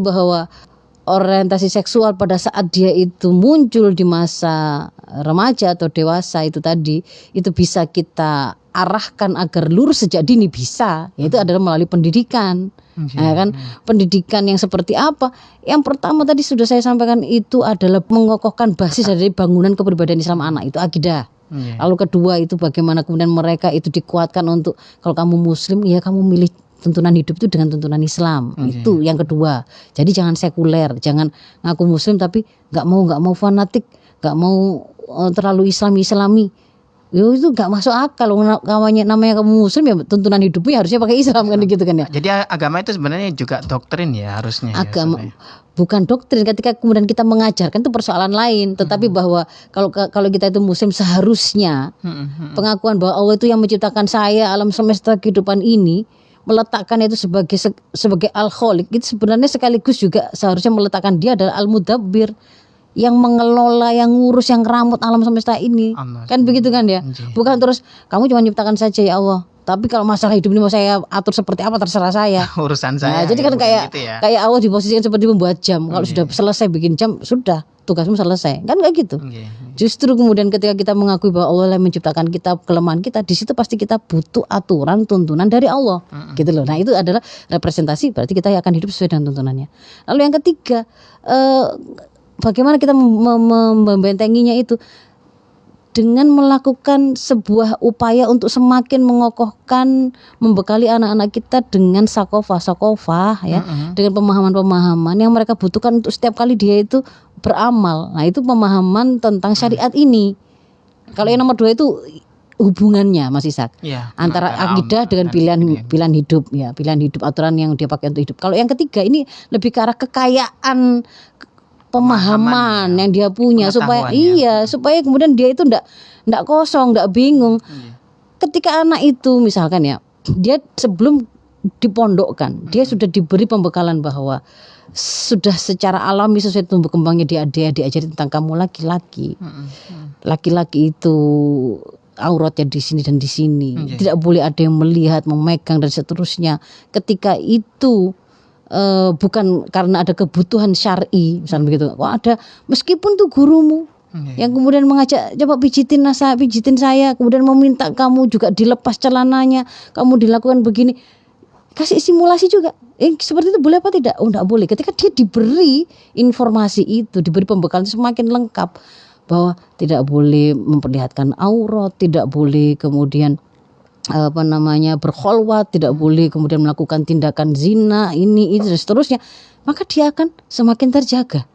bahwa orientasi seksual pada saat dia itu muncul di masa remaja atau dewasa itu tadi, itu bisa kita arahkan agar lurus sejak dini, bisa. Itu adalah melalui pendidikan. Ya kan, pendidikan yang seperti apa? Yang pertama tadi sudah saya sampaikan, itu adalah mengokohkan basis dari bangunan kepribadian Islam anak, itu akidah. Lalu kedua itu bagaimana kemudian mereka itu dikuatkan untuk, kalau kamu muslim ya kamu milih tuntunan hidup itu dengan tuntunan Islam. Itu yang kedua. Jadi jangan sekuler, jangan ngaku muslim tapi nggak mau fanatik, nggak mau terlalu islami. Itu nggak masuk akal. Namanya kamu muslim ya tuntunan hidupnya harusnya pakai Islam kan, gitu kan ya. Jadi agama itu sebenarnya juga doktrin ya harusnya. Agama bukan doktrin. Ketika kemudian kita mengajarkan itu persoalan lain. Tetapi bahwa kalau kita itu muslim seharusnya pengakuan bahwa Allah itu yang menciptakan saya, alam semesta kehidupan ini, meletakkan itu sebagai al-khaliq, itu sebenarnya sekaligus juga seharusnya meletakkan dia adalah al-mudabbir, yang mengelola, yang ngurus, yang ngeramut alam semesta ini. Kan begitu kan ya. Bukan terus kamu cuma menciptakan saja ya Allah, tapi kalau masalah hidup ini mau saya atur seperti apa terserah saya. Urusan saya. Nah, jadi kan kayak gitu ya. kayak Allah diposisikan seperti membuat jam. Kalau sudah selesai bikin jam, sudah tugasmu selesai. Kan kayak gitu. Justru kemudian ketika kita mengakui bahwa Allah yang menciptakan kita, kelemahan kita, di situ pasti kita butuh aturan, tuntunan dari Allah. Gitu loh. Nah, itu adalah representasi, berarti kita akan hidup sesuai dengan tuntunannya. Lalu yang ketiga, bagaimana kita membentenginya itu dengan melakukan sebuah upaya untuk semakin mengokohkan, membekali anak-anak kita dengan sakofah ya, dengan pemahaman-pemahaman yang mereka butuhkan untuk setiap kali dia itu beramal. Nah, itu pemahaman tentang syariat ini. Kalau yang nomor 2 itu hubungannya Mas Ishak, antara akidah dengan pilihan hidup ya, pilihan hidup, aturan yang dia pakai untuk hidup. Kalau yang ketiga ini lebih ke arah kekayaan pemahaman yang dia punya, supaya supaya kemudian dia itu ndak kosong, ndak bingung. Ketika anak itu misalkan ya, dia sebelum dipondokkan, dia sudah diberi pembekalan bahwa sudah secara alami sesuai tumbuh kembangnya dia diajari tentang kamu laki-laki. Laki-laki itu auratnya di sini dan di sini. Tidak boleh ada yang melihat, memegang dan seterusnya. Ketika itu bukan karena ada kebutuhan syar'i, misalnya begitu. Wah, ada, meskipun tuh gurumu yang kemudian mengajak, coba pijitin saya, kemudian meminta kamu juga dilepas celananya, kamu dilakukan begini, kasih simulasi juga. Seperti itu boleh apa tidak? Oh, enggak boleh. Ketika dia diberi informasi itu, diberi pembekalan semakin lengkap bahwa tidak boleh memperlihatkan aurat, tidak boleh kemudian berkholwat, tidak boleh kemudian melakukan tindakan zina, ini dan seterusnya, maka dia akan semakin terjaga.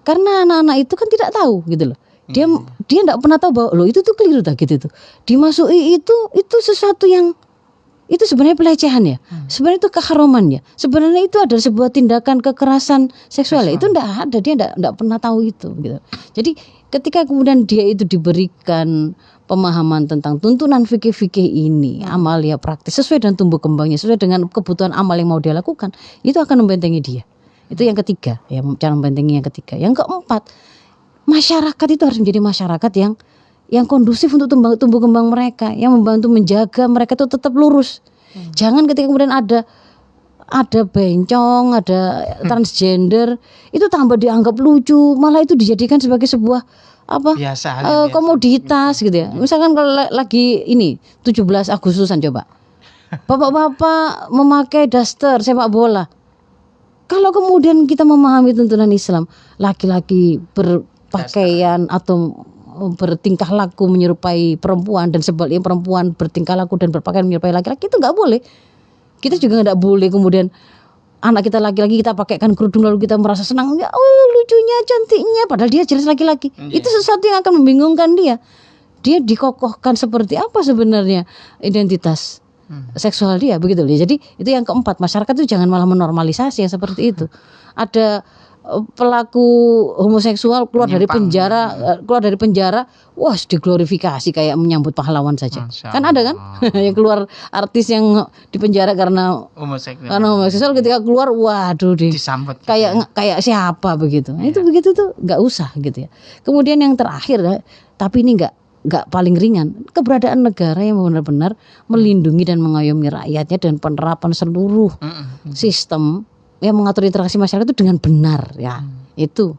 Karena anak-anak itu kan tidak tahu gitu loh. Dia tidak pernah tahu bahwa itu tuh keliru gitu tuh. Dimasuki itu sesuatu yang itu sebenarnya pelecehan ya. Sebenarnya itu keharaman ya. Sebenarnya itu adalah sebuah tindakan kekerasan seksual ya. Itu tidak ada, dia tidak pernah tahu itu gitu. Jadi ketika kemudian dia itu diberikan pemahaman tentang tuntunan fikih-fikih ini, amal ya praktis sesuai dengan tumbuh kembangnya, sesuai dengan kebutuhan amal yang mau dia lakukan, itu akan membentengi dia. Itu yang ketiga, ya, cara membentengi yang ketiga. Yang keempat, masyarakat itu harus menjadi masyarakat yang kondusif untuk tumbuh kembang mereka, yang membantu menjaga mereka itu tetap lurus. Jangan ketika kemudian ada bencong, ada transgender, itu tambah dianggap lucu, malah itu dijadikan sebagai sebuah biasa, komoditas gitu ya. Misalkan kalau lagi ini 17 Agustusan coba, bapak-bapak memakai daster sepak bola. Kalau kemudian kita memahami tuntunan Islam, laki-laki berpakaian atau bertingkah laku menyerupai perempuan, dan sebaliknya perempuan bertingkah laku dan berpakaian menyerupai laki-laki, itu nggak boleh. Kita juga nggak boleh kemudian anak kita laki-laki kita pakaikan kerudung lalu kita merasa senang, ya lucunya, cantiknya, padahal dia jelas laki-laki. Itu sesuatu yang akan membingungkan dia. Dia dikokohkan seperti apa sebenarnya identitas seksual dia, begitu loh. Jadi itu yang keempat, masyarakat itu jangan malah menormalisasi yang seperti itu. Ada pelaku homoseksual keluar dari penjara, wah diglorifikasi kayak menyambut pahlawan saja. Kan ada kan yang keluar, artis yang di penjara karena homoseksual, ketika keluar waduh disambut kayak siapa begitu. Itu begitu tuh nggak usah gitu ya. Kemudian yang terakhir, tapi ini nggak paling ringan, keberadaan negara yang benar-benar melindungi dan mengayomi rakyatnya dengan penerapan seluruh sistem mengatur interaksi masyarakat itu dengan benar ya. Itu